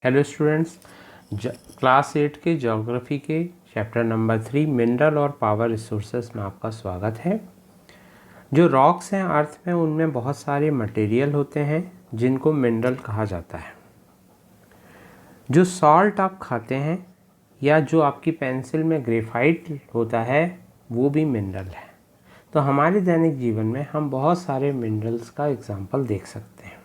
Hello students, class 8 के geography के chapter number 3 mineral और पावर रिसोर्सेज में आपका स्वागत है। जो रॉक्स हैं अर्थ में, उनमें बहुत सारे मटेरियल होते हैं जिनको मिनरल कहा जाता है। जो सॉल्ट आप खाते हैं या जो आपकी पेंसिल में ग्रेफाइट होता है वो भी मिनरल है। तो हमारे दैनिक जीवन में हम बहुत सारे मिनरल्स का एग्जाम्पल देख सकते हैं।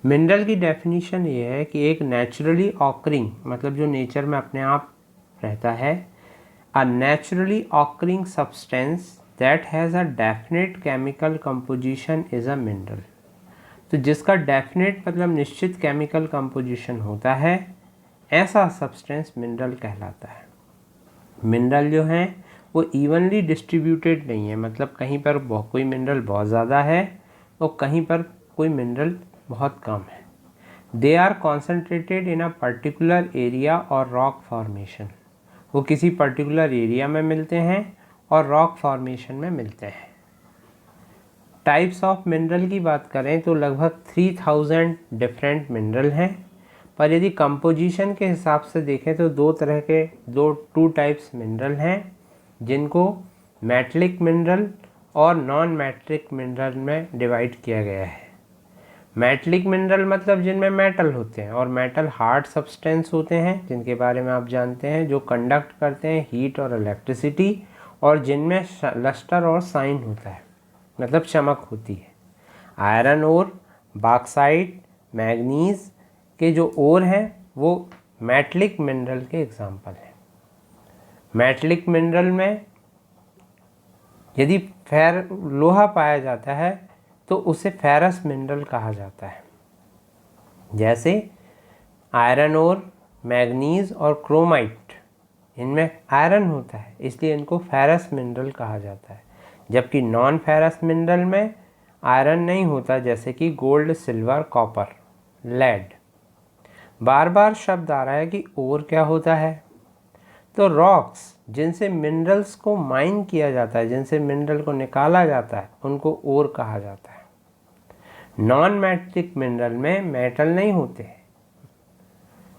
मिनरल की डेफिनेशन ये है कि एक नेचुरली ऑकरिंग, मतलब जो नेचर में अपने आप रहता है, a naturally occurring substance that has a definite chemical composition is a mineral. तो जिसका डेफिनेट मतलब निश्चित केमिकल कंपोजिशन होता है, ऐसा सब्सटेंस मिनरल कहलाता है। मिनरल जो हैं वो इवनली डिस्ट्रीब्यूटेड नहीं है, मतलब कहीं पर कोई मिनरल बहुत ज़्यादा है और कहीं पर कोई मिनरल बहुत कम है। They are concentrated in a particular area और रॉक फॉर्मेशन। वो किसी पर्टिकुलर एरिया में मिलते हैं और रॉक फॉर्मेशन में मिलते हैं। टाइप्स ऑफ मिनरल की बात करें तो लगभग 3000 डिफरेंट मिनरल हैं, पर यदि कंपोजिशन के हिसाब से देखें तो टू टाइप्स मिनरल हैं जिनको मेटलिक मिनरल और नॉन मेटलिक मिनरल में डिवाइड किया गया है। मेटलिक मिनरल मतलब जिनमें मेटल होते हैं, और मेटल हार्ड सब्सटेंस होते हैं जिनके बारे में आप जानते हैं, जो कंडक्ट करते हैं हीट और इलेक्ट्रिसिटी, और जिनमें लस्टर और साइन होता है, मतलब चमक होती है। आयरन ओर, बॉक्साइट, मैग्नीज के जो ओर हैं वो मेटलिक मिनरल के एग्जाम्पल हैं। मेटलिक मिनरल में यदि लोहा पाया जाता है तो उसे फेरस मिनरल कहा जाता है। जैसे आयरन ओर, मैग्नीज और क्रोमाइट, इनमें आयरन होता है इसलिए इनको फेरस मिनरल कहा जाता है। जबकि नॉन फेरस मिनरल में आयरन नहीं होता, जैसे कि गोल्ड, सिल्वर, कॉपर, लेड। बार बार शब्द आ रहा है कि ओर क्या होता है, तो रॉक्स जिनसे मिनरल्स को माइन किया जाता है, जिनसे मिनरल को निकाला जाता है, उनको ओर कहा जाता है। नॉन मेटलिक मिनरल में मेटल नहीं होते,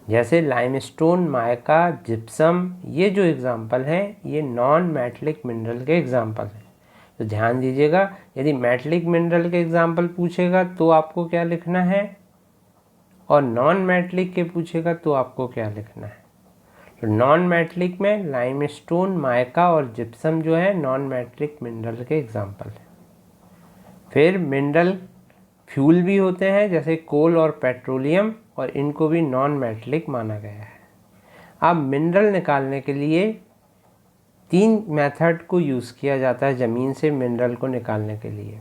जैसे लाइमस्टोन, माइका, जिप्सम, ये जो एग्जाम्पल हैं ये नॉन मेटलिक मिनरल के एग्जाम्पल हैं। तो ध्यान दीजिएगा, यदि मेटलिक मिनरल के एग्जाम्पल पूछेगा तो आपको क्या लिखना है, और नॉन मेटलिक के पूछेगा तो आपको क्या लिखना है। तो नॉन मेटलिक में लाइमस्टोन, माइका और जिप्सम जो है नॉन मेटलिक मिनरल के एग्जाम्पल हैं। फिर मिनरल फ्यूल भी होते हैं, जैसे कोल और पेट्रोलियम, और इनको भी नॉन मेटलिक माना गया है। अब मिनरल निकालने के लिए 3 मेथड को यूज़ किया जाता है ज़मीन से मिनरल को निकालने के लिए।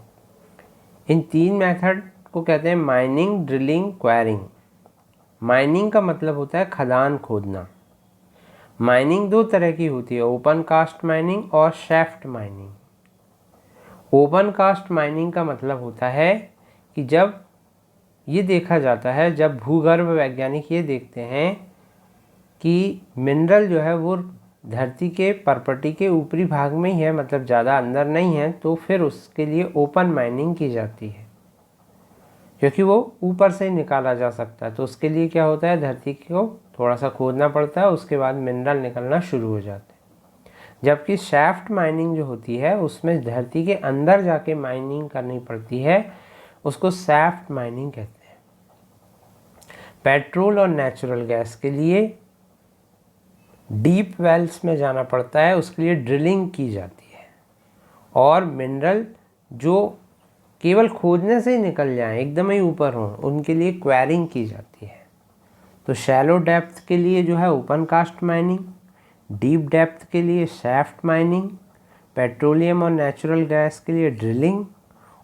इन 3 मेथड को कहते हैं माइनिंग, ड्रिलिंग, क्वायरिंग। माइनिंग का मतलब होता है खदान खोदना। माइनिंग 2 तरह की होती है, ओपन कास्ट माइनिंग और shaft mining. Open cast mining का मतलब होता है कि जब ये देखा जाता है, जब भूगर्भ वैज्ञानिक ये देखते हैं कि मिनरल जो है वो धरती के परपटी के ऊपरी भाग में ही है, मतलब ज़्यादा अंदर नहीं है, तो फिर उसके लिए ओपन माइनिंग की जाती है, क्योंकि वो ऊपर से ही निकाला जा सकता है। तो उसके लिए क्या होता है, धरती को थोड़ा सा खोदना पड़ता है, उसके बाद मिनरल निकलना शुरू हो जाते हैं। जबकि शैफ्ट माइनिंग जो होती है उसमें धरती के अंदर जाके माइनिंग करनी पड़ती है, उसको शैफ्ट माइनिंग कहते हैं। पेट्रोल और नेचुरल गैस के लिए डीप वेल्स में जाना पड़ता है, उसके लिए ड्रिलिंग की जाती है। और मिनरल जो केवल खोदने से ही निकल जाएं, एकदम ही ऊपर हों, उनके लिए क्वायरिंग की जाती है। तो शैलो डेप्थ के लिए जो है open cast mining, deep depth के लिए शैफ्ट माइनिंग, पेट्रोलियम और नेचुरल गैस के लिए ड्रिलिंग,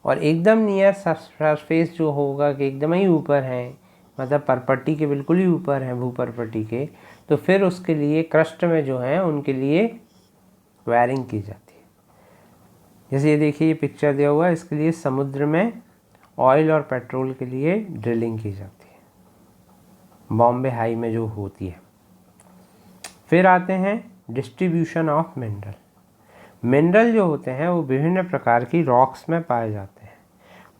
और एकदम नियर सरफेस जो होगा कि एकदम ही ऊपर है, मतलब परपट्टी के बिल्कुल ही ऊपर है, भूपरपट्टी के, तो फिर उसके लिए क्रस्ट में जो है उनके लिए क्वायरिंग की जाती है। जैसे ये देखिए, ये पिक्चर दिया हुआ है, इसके लिए समुद्र में ऑयल और पेट्रोल के लिए ड्रिलिंग की जाती है, बॉम्बे हाई में जो होती है। फिर आते हैं डिस्ट्रीब्यूशन ऑफ मिनरल। मिनरल जो होते हैं वो विभिन्न प्रकार की रॉक्स में पाए जाते हैं।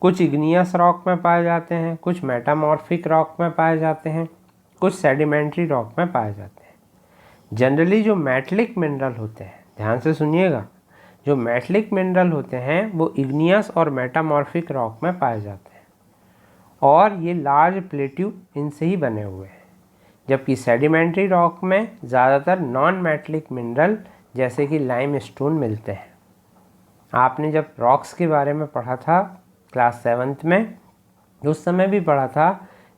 कुछ इग्नियस रॉक में पाए जाते हैं, कुछ मेटामॉर्फिक रॉक में पाए जाते हैं। कुछ सेडिमेंट्री रॉक में पाए जाते हैं। जनरली जो मेटलिक मिनरल होते हैं, ध्यान से सुनिएगा, जो मेटलिक मिनरल होते हैं वो इग्नियस और मेटामॉर्फिक रॉक में पाए जाते हैं और ये लार्ज प्लेट्यू इनसे ही बने हुए हैं, जबकि सेडिमेंट्री रॉक में ज़्यादातर नॉन मेटलिक मिनरल जैसे कि लाइमस्टोन मिलते हैं। आपने जब रॉक्स के बारे में पढ़ा था क्लास 7th में, उस समय भी पढ़ा था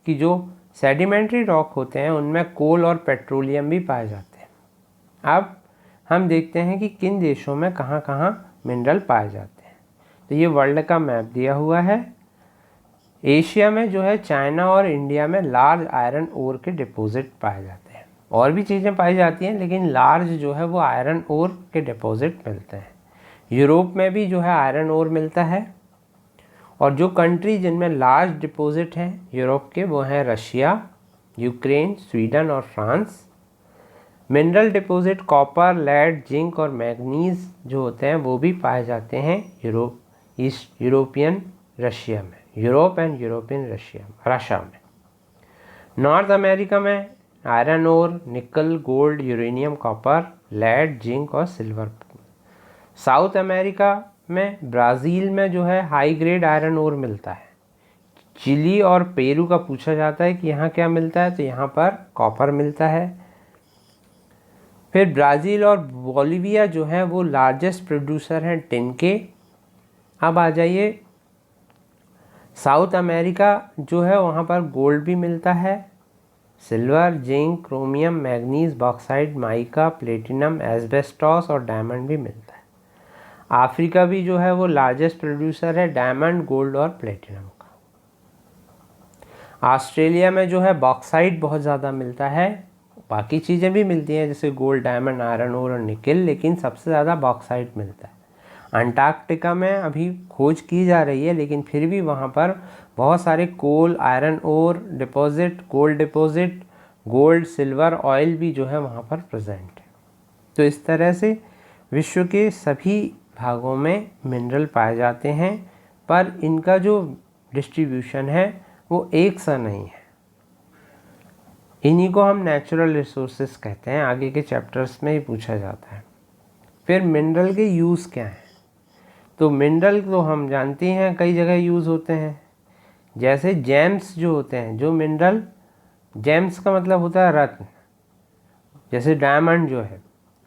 कि जो सेडिमेंट्री रॉक होते हैं उनमें कोल और पेट्रोलियम भी पाए जाते हैं। अब हम देखते हैं कि किन देशों में कहाँ कहाँ मिनरल पाए जाते हैं। तो ये वर्ल्ड का मैप दिया हुआ है। एशिया में जो है चाइना और इंडिया में लार्ज आयरन ओर के डिपॉजिट पाए जाते हैं। और भी चीज़ें पाई जाती हैं लेकिन लार्ज जो है वो आयरन ओर के डिपॉजिट मिलते हैं। यूरोप में भी जो है आयरन ओर मिलता है। और जो कंट्री जिनमें लार्ज डिपॉजिट हैं यूरोप के, वो हैं रशिया, यूक्रेन, स्वीडन और France. Mineral deposit copper, lead, zinc और मैग्नीज जो होते हैं वो भी पाए जाते हैं यूरोपियन रशिया में, यूरोप एंड यूरोपियन रशिया में। नॉर्थ अमेरिका में iron ore, nickel, gold, uranium, copper, lead, zinc और सिल्वर। साउथ अमेरिका में ब्राज़ील में जो है हाई ग्रेड आयरन ओर मिलता है। चिली और पेरू का पूछा जाता है कि यहाँ क्या मिलता है, तो यहाँ पर कॉपर मिलता है। फिर ब्राज़ील और बोलिविया जो है वो लार्जेस्ट प्रोड्यूसर हैं टिन के। अब आ जाइए साउथ अमेरिका जो है, वहाँ पर गोल्ड भी मिलता है, silver, zinc, chromium, manganese, bauxite, mica, platinum, asbestos और डायमंड भी मिलता है। अफ्रीका भी जो है वो लार्जेस्ट प्रोड्यूसर है डायमंड, गोल्ड और प्लेटिनम का। ऑस्ट्रेलिया में जो है बॉक्साइट बहुत ज़्यादा मिलता है, बाकी चीज़ें भी मिलती हैं जैसे गोल्ड, डायमंड, आयरन ओर और निकल, लेकिन सबसे ज़्यादा बॉक्साइट मिलता है। अंटार्कटिका में अभी खोज की जा रही है लेकिन फिर भी वहाँ पर बहुत सारे coal, iron ore deposit, gold deposit, gold, silver, oil भी जो है वहाँ पर प्रेजेंट है। तो इस तरह से विश्व के सभी भागों में मिनरल पाए जाते हैं, पर इनका जो डिस्ट्रीब्यूशन है वो एक सा नहीं है। इन्हीं को हम नेचुरल रिसोर्सेज कहते हैं, आगे के चैप्टर्स में ही पूछा जाता है। फिर मिनरल के यूज़ क्या हैं? तो मिनरल तो हम जानते हैं कई जगह यूज़ होते हैं, जैसे जेम्स जो होते हैं, जो मिनरल, जेम्स का मतलब होता है रत्न, जैसे डायमंड जो है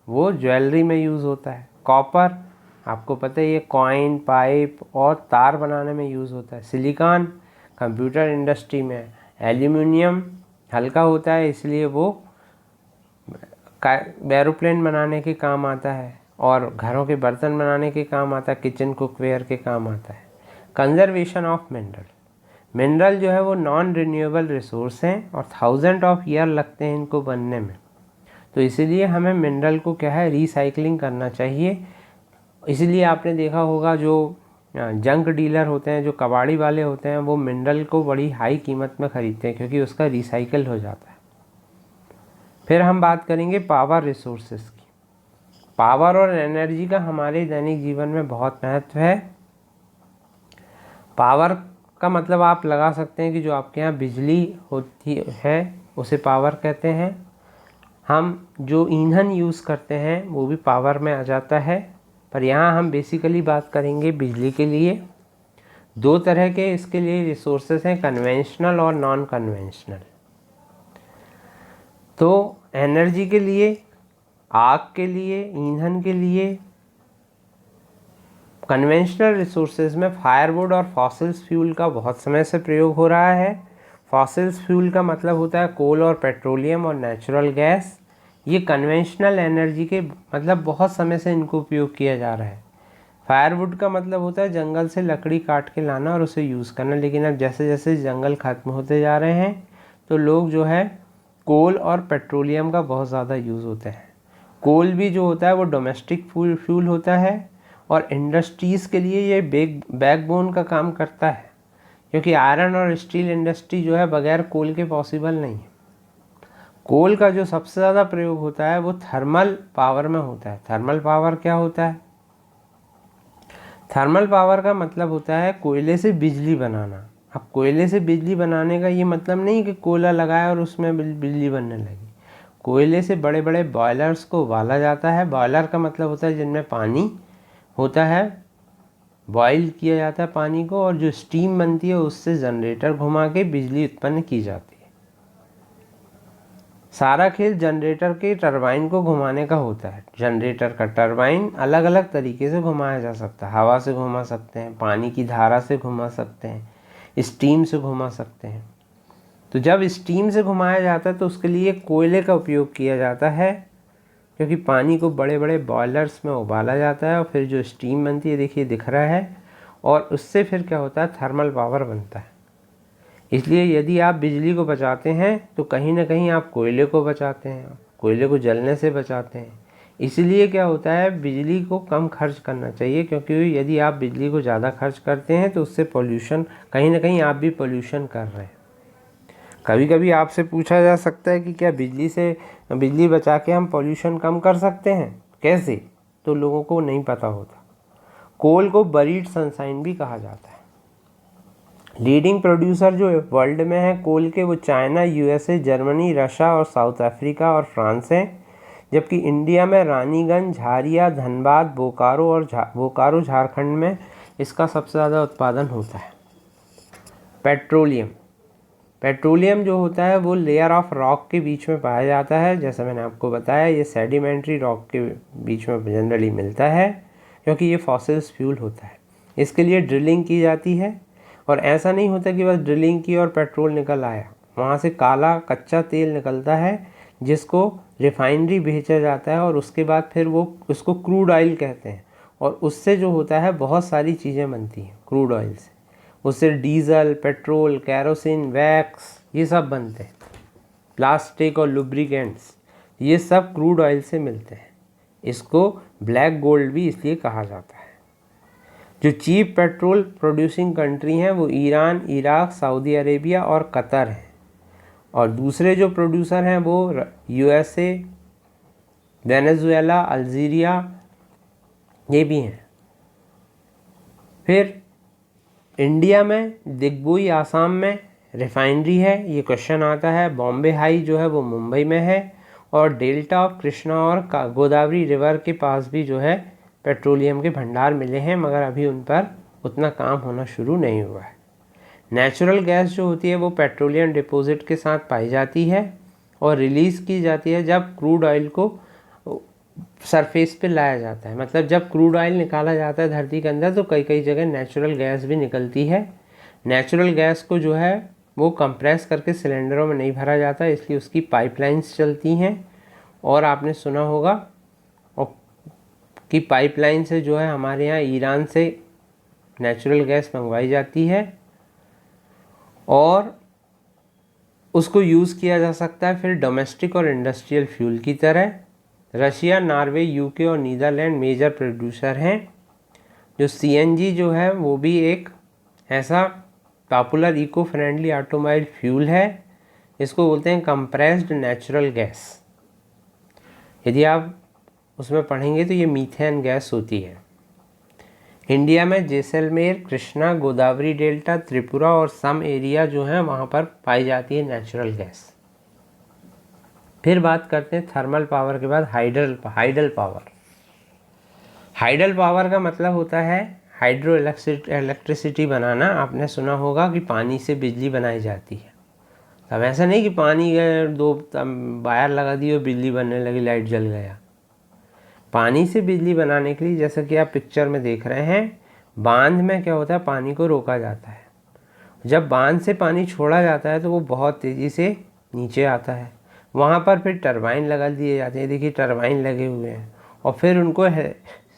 वो ज्वेलरी में यूज़ होता है। कॉपर आपको पता है ये कॉइन, पाइप और तार बनाने में यूज़ होता है। सिलिकॉन कंप्यूटर इंडस्ट्री में। एल्यूमिनियम हल्का होता है इसलिए वो एरोप्लेन बनाने के काम आता है और घरों के बर्तन बनाने के काम आता है, किचन कुकवेयर के काम आता है। कंजर्वेशन ऑफ मिनरल, मिनरल जो है वो नॉन रिन्यूएबल रिसोर्स हैं और 1000 ऑफ ईयर लगते हैं इनको बनने में। तो इसीलिए हमें मिनरल को क्या है, रिसाइकलिंग करना चाहिए। इसलिए आपने देखा होगा जो जंक डीलर होते हैं, जो कबाड़ी वाले होते हैं, वो मिनरल को बड़ी हाई कीमत में ख़रीदते हैं क्योंकि उसका रिसाइकल हो जाता है। फिर हम बात करेंगे पावर रिसोर्सेज की। पावर और एनर्जी का हमारे दैनिक जीवन में बहुत महत्व है। पावर का मतलब आप लगा सकते हैं कि जो आपके यहाँ बिजली होती है उसे पावर कहते हैं। हम जो ईंधन यूज़ करते हैं वो भी पावर में आ जाता है, पर यहाँ हम बेसिकली बात करेंगे बिजली के लिए। दो तरह के इसके लिए रिसोर्सेज हैं, कन्वेंशनल और नॉन कन्वेंशनल। तो एनर्जी के लिए, आग के लिए, ईंधन के लिए कन्वेंशनल रिसोर्सेज में फायरवुड और फॉसिल्स फ्यूल का बहुत समय से प्रयोग हो रहा है। फॉसिल्स फ्यूल का मतलब होता है कोल और पेट्रोलियम और नेचुरल गैस। ये कन्वेंशनल एनर्जी के मतलब बहुत समय से इनको उपयोग किया जा रहा है। फायरवुड का मतलब होता है जंगल से लकड़ी काट के लाना और उसे यूज़ करना, लेकिन अब जैसे जैसे जंगल ख़त्म होते जा रहे हैं तो लोग जो है कोल और पेट्रोलियम का बहुत ज़्यादा यूज़ होता है। कोल भी जो होता है वो डोमेस्टिक फ्यूल होता है और इंडस्ट्रीज़ के लिए ये बैकबोन का काम करता है, क्योंकि आयरन और स्टील इंडस्ट्री जो है बगैर कोल के पॉसिबल नहीं है। कोल का जो सबसे ज़्यादा प्रयोग होता है वो थर्मल पावर में होता है। थर्मल पावर क्या होता है? थर्मल पावर का मतलब होता है कोयले से बिजली बनाना। अब कोयले से बिजली बनाने का ये मतलब नहीं कि कोयला लगाया और उसमें बिजली बनने लगी। कोयले से बड़े बड़े बॉयलर्स को उबाला जाता है। बॉयलर का मतलब होता है जिनमें पानी होता है, बॉयल किया जाता है पानी को, और जो स्टीम बनती है उससे जनरेटर घुमा के बिजली उत्पन्न की जाती है। सारा खेल जनरेटर के टरबाइन को घुमाने का होता है। जनरेटर का टरबाइन अलग अलग तरीके से घुमाया जा सकता है। हवा से घुमा सकते हैं, पानी की धारा से घुमा सकते हैं, स्टीम से घुमा सकते हैं। तो जब स्टीम से घुमाया जाता है तो उसके लिए कोयले का उपयोग किया जाता है, क्योंकि पानी को बड़े बड़े बॉयलर्स में उबाला जाता है और फिर जो स्टीम बनती है, देखिए दिख रहा है, और उससे फिर क्या होता है, थर्मल पावर बनता है। इसलिए यदि आप बिजली को बचाते हैं तो कहीं ना कहीं आप कोयले को बचाते हैं, कोयले को जलने से बचाते हैं। इसलिए क्या होता है, बिजली को कम खर्च करना चाहिए, क्योंकि यदि आप बिजली को ज़्यादा खर्च करते हैं तो उससे पोल्यूशन, कहीं ना कहीं आप भी पोल्यूशन कर रहे हैं। कभी कभी आपसे पूछा जा सकता है कि क्या बिजली बचा के हम पोल्यूशन कम कर सकते हैं, कैसे? तो लोगों को नहीं पता होता। कोल को बरीड सनशाइन भी कहा जाता है। लीडिंग प्रोड्यूसर जो वर्ल्ड में है कोल के, वो चाइना, यूएसए, जर्मनी, रशिया और साउथ अफ्रीका और फ्रांस हैं। जबकि इंडिया में रानीगंज, झारिया, धनबाद, बोकारो झारखंड में इसका सबसे ज़्यादा उत्पादन होता है। पेट्रोलियम जो होता है वो लेयर ऑफ रॉक के बीच में पाया जाता है। जैसा मैंने आपको बताया, ये सेडिमेंट्री रॉक के बीच में जनरली मिलता है, क्योंकि ये फॉसिल्स फ्यूल होता है। इसके लिए ड्रिलिंग की जाती है, और ऐसा नहीं होता कि बस ड्रिलिंग की और पेट्रोल निकल आया। वहाँ से काला कच्चा तेल निकलता है जिसको रिफाइनरी भेजा जाता है, और उसके बाद फिर वो उसको क्रूड ऑयल कहते हैं, और उससे जो होता है बहुत सारी चीज़ें बनती हैं क्रूड ऑयल से। उससे डीजल, पेट्रोल, कैरोसिन, वैक्स, ये सब बनते हैं। प्लास्टिक और लुब्रिकेंट्स, ये सब क्रूड ऑयल से मिलते हैं। इसको ब्लैक गोल्ड भी इसलिए कहा जाता है। जो चीप पेट्रोल प्रोड्यूसिंग कंट्री हैं वो ईरान, इराक, सऊदी अरेबिया और कतर हैं, और दूसरे जो प्रोड्यूसर हैं वो यूएसए, वेनेजुएला, अल्जीरिया, ये भी हैं। फिर इंडिया में दिग्बोई आसाम में रिफाइनरी है, ये क्वेश्चन आता है। बॉम्बे हाई जो है वो मुंबई में है, और डेल्टा ऑफ कृष्णा और गोदावरी रिवर के पास भी जो है पेट्रोलियम के भंडार मिले हैं, मगर अभी उन पर उतना काम होना शुरू नहीं हुआ है। नेचुरल गैस जो होती है वो पेट्रोलियम डिपॉजिट के साथ पाई जाती है और रिलीज़ की जाती है जब क्रूड ऑयल को सरफेस पे लाया जाता है। मतलब जब क्रूड ऑयल निकाला जाता है धरती के अंदर तो कई कई जगह नेचुरल गैस भी निकलती है। नेचुरल गैस को जो है वो कंप्रेस करके सिलेंडरों में नहीं भरा जाता, इसलिए उसकी पाइपलाइंस चलती हैं। और आपने सुना होगा कि पाइपलाइन से जो है हमारे यहाँ ईरान से नेचुरल गैस मंगवाई जाती है और उसको यूज़ किया जा सकता है फिर डोमेस्टिक और इंडस्ट्रियल फ्यूल की तरह। रशिया, नॉर्वे, यूके और नीदरलैंड मेजर प्रोड्यूसर हैं। जो सीएनजी जो है वो भी एक ऐसा popular eco friendly automobile fuel है। इसको बोलते हैं कंप्रेस्ड नेचुरल गैस। यदि आप उसमें पढ़ेंगे तो ये मीथेन गैस होती है। इंडिया में जैसलमेर, कृष्णा, गोदावरी डेल्टा, त्रिपुरा और सम एरिया जो है वहाँ पर पाई जाती है नेचुरल गैस। फिर बात करते हैं थर्मल पावर के बाद हाइडल पावर। हाइडल पावर का मतलब होता है हाइड्रो इलेक्ट्रिसिटी बनाना। आपने सुना होगा कि पानी से बिजली बनाई जाती है। अब ऐसा नहीं कि पानी गए, दो वायर लगा दी और बिजली बनने लगी, लाइट जल गया। पानी से बिजली बनाने के लिए जैसा कि आप पिक्चर में देख रहे हैं, बांध में क्या होता है, पानी को रोका जाता है। जब बांध से पानी छोड़ा जाता है तो वो बहुत तेज़ी से नीचे आता है। वहाँ पर फिर टरबाइन लगा दिए जाते हैं। देखिए टरबाइन लगे हुए हैं, और फिर उनको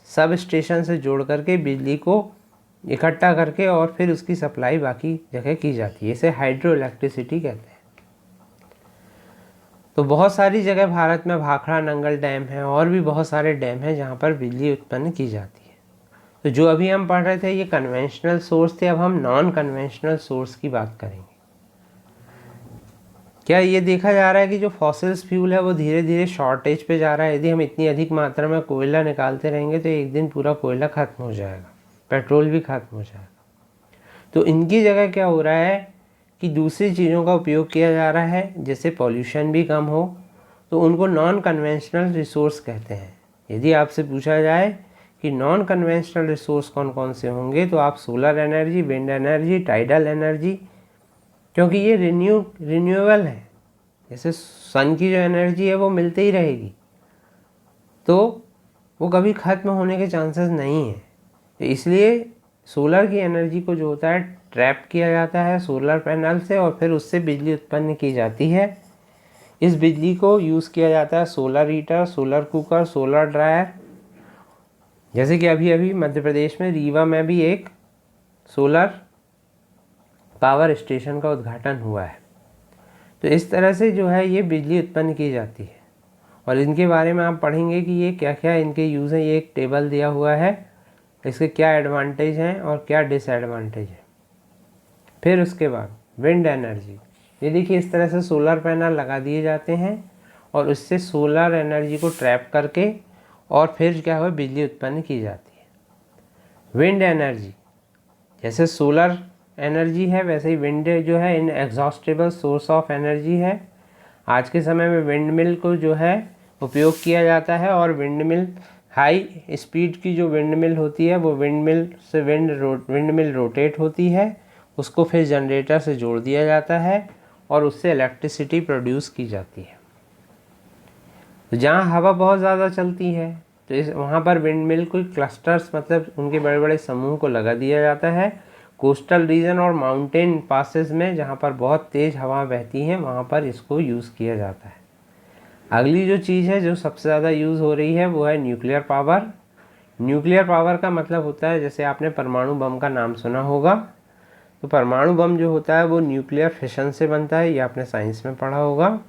सब स्टेशन से जोड़ करके बिजली को इकट्ठा करके और फिर उसकी सप्लाई बाकी जगह की जाती है। इसे हाइड्रो इलेक्ट्रिसिटी कहते हैं। तो बहुत सारी जगह भारत में भाखड़ा नंगल डैम है और भी बहुत सारे डैम हैं जहाँ पर बिजली उत्पन्न की जाती है। तो जो अभी हम पढ़ रहे थे ये कन्वेंशनल सोर्स थे। अब हम नॉन कन्वेंशनल सोर्स की बात करेंगे। क्या ये देखा जा रहा है कि जो फॉसिल्स फ्यूल है वो धीरे धीरे शॉर्टेज पे जा रहा है। यदि हम इतनी अधिक मात्रा में कोयला निकालते रहेंगे तो एक दिन पूरा कोयला ख़त्म हो जाएगा, पेट्रोल भी ख़त्म हो जाएगा। तो इनकी जगह क्या हो रहा है कि दूसरी चीज़ों का उपयोग किया जा रहा है, जैसे पॉल्यूशन भी कम हो, तो उनको नॉन कन्वेंशनल रिसोर्स कहते हैं। यदि आपसे पूछा जाए कि नॉन कन्वेंशनल रिसोर्स कौन कौन से होंगे, तो आप solar energy, wind energy, tidal energy, क्योंकि ये रिन्यूएबल है। जैसे सन की जो एनर्जी है वो मिलती ही रहेगी, तो वो कभी ख़त्म होने के चांसेस नहीं है। तो इसलिए सोलर की एनर्जी को जो होता है ट्रैप किया जाता है सोलर पैनल से, और फिर उससे बिजली उत्पन्न की जाती है। इस बिजली को यूज़ किया जाता है solar heater, solar cooker, solar dryer. जैसे कि अभी अभी मध्य प्रदेश में रीवा में भी एक सोलर पावर स्टेशन का उद्घाटन हुआ है। तो इस तरह से जो है ये बिजली उत्पन्न की जाती है, और इनके बारे में आप पढ़ेंगे कि ये क्या क्या इनके यूज़ हैं। ये एक टेबल दिया हुआ है, इसके क्या एडवांटेज हैं और क्या डिसएडवांटेज हैं। फिर उसके बाद विंड एनर्जी, ये देखिए इस तरह से सोलर पैनल लगा दिए जाते हैं और उससे सोलर एनर्जी को ट्रैप करके और फिर क्या हुआ बिजली उत्पन्न की जाती है। विंड एनर्जी, जैसे सोलर एनर्जी है वैसे ही विंड जो है इन एग्जॉस्टेबल सोर्स ऑफ एनर्जी है। आज के समय में विंड मिल को जो है उपयोग किया जाता है, और विंड मिल हाई स्पीड की जो विंड मिल होती है वो विंड मिल से विंड मिल रोटेट होती है, उसको फिर जनरेटर से जोड़ दिया जाता है और उससे इलेक्ट्रिसिटी प्रोड्यूस की जाती है। तो जहाँ हवा बहुत ज़्यादा चलती है तो वहाँ पर विंड मिल कोई क्लस्टर्स, मतलब उनके बड़े बड़े समूह को लगा दिया जाता है। कोस्टल रीजन और माउंटेन पासेस में जहाँ पर बहुत तेज़ हवा बहती हैं वहाँ पर इसको यूज़ किया जाता है। अगली जो चीज़ है जो सबसे ज़्यादा यूज़ हो रही है वो है न्यूक्लियर पावर। न्यूक्लियर पावर का मतलब होता है, जैसे आपने परमाणु बम का नाम सुना होगा, तो परमाणु बम जो होता है वो न्यूक्लियर फिशन से बनता है, ये आपने साइंस में पढ़ा होगा।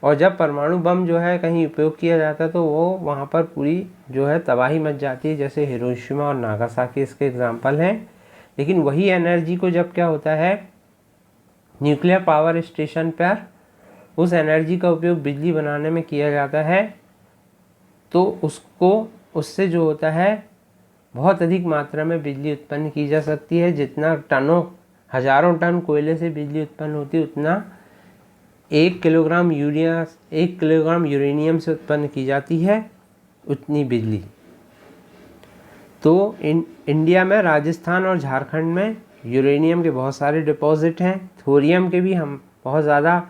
और जब परमाणु बम जो है कहीं उपयोग किया जाता है तो वो वहाँ पर पूरी जो है तबाही मच जाती है, जैसे हिरोशिमा और नागासाकी इसके एग्जाम्पल हैं। लेकिन वही एनर्जी को जब क्या होता है न्यूक्लियर पावर स्टेशन पर उस एनर्जी का उपयोग बिजली बनाने में किया जाता है, तो उससे जो होता है बहुत अधिक मात्रा में बिजली उत्पन्न की जा सकती है। जितना हज़ारों टन कोयले से बिजली उत्पन्न होती है उतना 1 किलोग्राम यूरेनियम से उत्पन्न की जाती है उतनी बिजली। तो इंडिया में राजस्थान और झारखंड में यूरेनियम के बहुत सारे डिपॉजिट हैं। थोरियम के भी हम बहुत ज़्यादा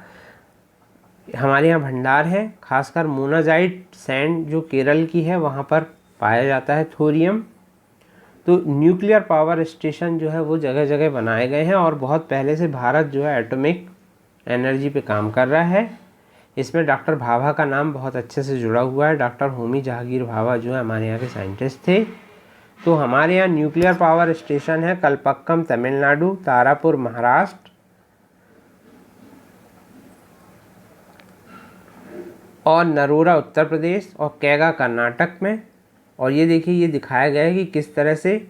हमारे यहाँ भंडार है, खासकर मोनाजाइट सैंड जो केरल की है वहाँ पर पाया जाता है थोरियम। तो न्यूक्लियर पावर स्टेशन जो है वो जगह जगह बनाए गए हैं, और बहुत पहले से भारत जो है एटॉमिक एनर्जी पे काम कर रहा है। इसमें डॉक्टर भाभा का नाम बहुत अच्छे से जुड़ा हुआ है। डॉक्टर होमी जहांगीर भाभा जो है हमारे यहाँ के साइंटिस्ट थे। तो हमारे यहाँ न्यूक्लियर पावर स्टेशन है कलपक्कम तमिलनाडु, तारापुर महाराष्ट्र, और नरोरा उत्तर प्रदेश, और कैगा कर्नाटक में। और ये देखिए ये दिखाया गया है कि किस तरह से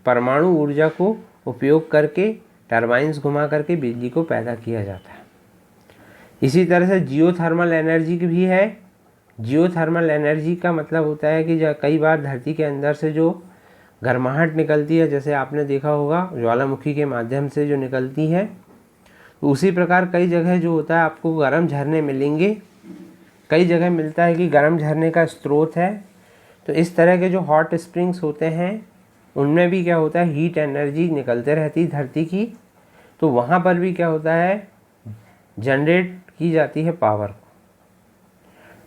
परमाणु ऊर्जा को उपयोग करके टरबाइन्स घुमा करके बिजली को पैदा किया जाता है। इसी तरह से जियोथर्मल एनर्जी की भी है। जियोथर्मल एनर्जी का मतलब होता है कि कई बार धरती के अंदर से जो गर्माहट निकलती है, जैसे आपने देखा होगा ज्वालामुखी के माध्यम से जो निकलती है, तो उसी प्रकार कई जगह जो होता है आपको गर्म झरने मिलेंगे। कई जगह मिलता है कि गर्म झरने का स्रोत है। तो इस तरह के जो हॉट स्प्रिंग्स होते हैं उनमें भी क्या होता है हीट एनर्जी निकलते रहती है धरती की, तो वहाँ पर भी क्या होता है जनरेट की जाती है पावर।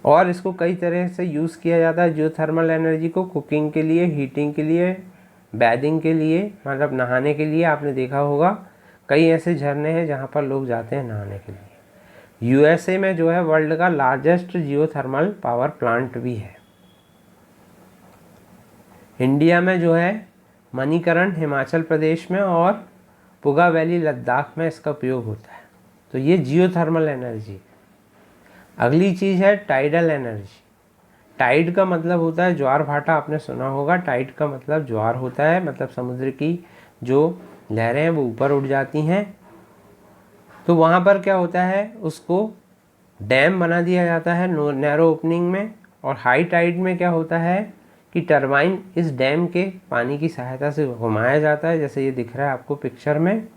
और इसको कई तरह से यूज़ किया जाता है जियोथर्मल एनर्जी को, कुकिंग के लिए, हीटिंग के लिए, बैदिंग के लिए, मतलब नहाने के लिए। आपने देखा होगा कई ऐसे झरने हैं जहाँ पर लोग जाते हैं नहाने के लिए। यूएसए में जो है वर्ल्ड का लार्जेस्ट जियोथर्मल पावर प्लांट भी है। इंडिया में जो है मणिकरण हिमाचल प्रदेश में और पुगा वैली लद्दाख में इसका उपयोग होता है। तो ये जियोथर्मल एनर्जी। अगली चीज़ है टाइडल एनर्जी। टाइड का मतलब होता है ज्वार भाटा, आपने सुना होगा। टाइड का मतलब ज्वार होता है, मतलब समुद्र की जो लहरें हैं वो ऊपर उठ जाती हैं। तो वहाँ पर क्या होता है उसको डैम बना दिया जाता है नैरो ओपनिंग में। और हाई टाइड में क्या होता है कि टरबाइन इस डैम के पानी की सहायता से घुमाया जाता है, जैसे ये दिख रहा है आपको पिक्चर में,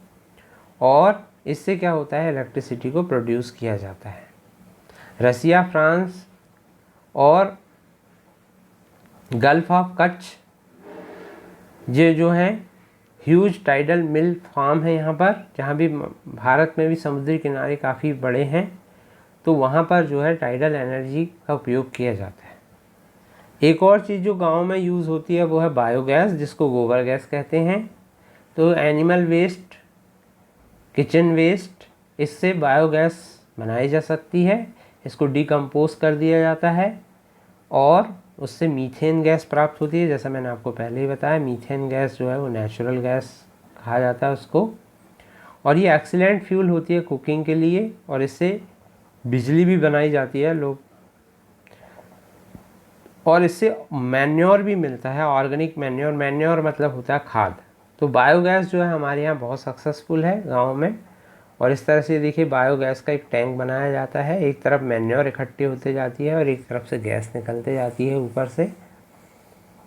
और इससे क्या होता है, इलेक्ट्रिसिटी को प्रोड्यूस किया जाता है। रसिया, फ्रांस और गल्फ ऑफ कच्छ ये जो हैं ह्यूज टाइडल मिल फार्म है यहाँ पर, जहाँ भी भारत में भी समुद्री किनारे काफ़ी बड़े हैं, तो वहाँ पर जो है टाइडल एनर्जी का उपयोग किया जाता है। एक और चीज़ जो गांव में यूज़ होती है वो है बायोगैस, जिसको गोबर गैस कहते हैं। तो एनिमल वेस्ट, किचन वेस्ट, इससे बायोगैस बनाई जा सकती है। इसको डिकम्पोज कर दिया जाता है और उससे मीथेन गैस प्राप्त होती है। जैसा मैंने आपको पहले ही बताया, मीथेन गैस जो है वो नेचुरल गैस कहा जाता है उसको, और ये एक्सीलेंट फ्यूल होती है कुकिंग के लिए, और इससे बिजली भी बनाई जाती है लोग, और इससे मैन्योर भी मिलता है, ऑर्गेनिक मैन्योर। मैन्योर मतलब होता है खाद। तो बायोगैस जो है हमारे यहाँ बहुत सक्सेसफुल है गांव में। और इस तरह से देखिए बायोगैस का एक टैंक बनाया जाता है, एक तरफ मैन्योर इकट्ठी होते जाती है और एक तरफ से गैस निकलते जाती है ऊपर से,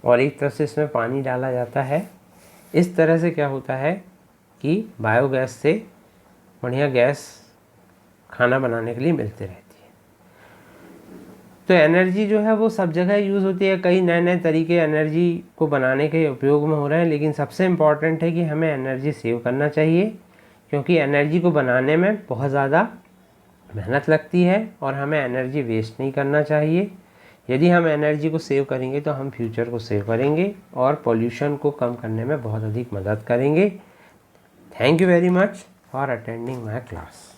और एक तरफ से इसमें पानी डाला जाता है। इस तरह से क्या होता है कि बायोगैस से बढ़िया गैस खाना बनाने के लिए मिलती रहती है। तो एनर्जी जो है वो सब जगह यूज़ होती है, कई नए नए तरीके एनर्जी को बनाने के उपयोग में हो रहे हैं, लेकिन सबसे इम्पॉर्टेंट है कि हमें एनर्जी सेव करना चाहिए, क्योंकि एनर्जी को बनाने में बहुत ज़्यादा मेहनत लगती है और हमें एनर्जी वेस्ट नहीं करना चाहिए। यदि हम एनर्जी को सेव करेंगे तो हम फ्यूचर को सेव करेंगे और पॉल्यूशन को कम करने में बहुत अधिक मदद करेंगे। Thank you very much for attending my class.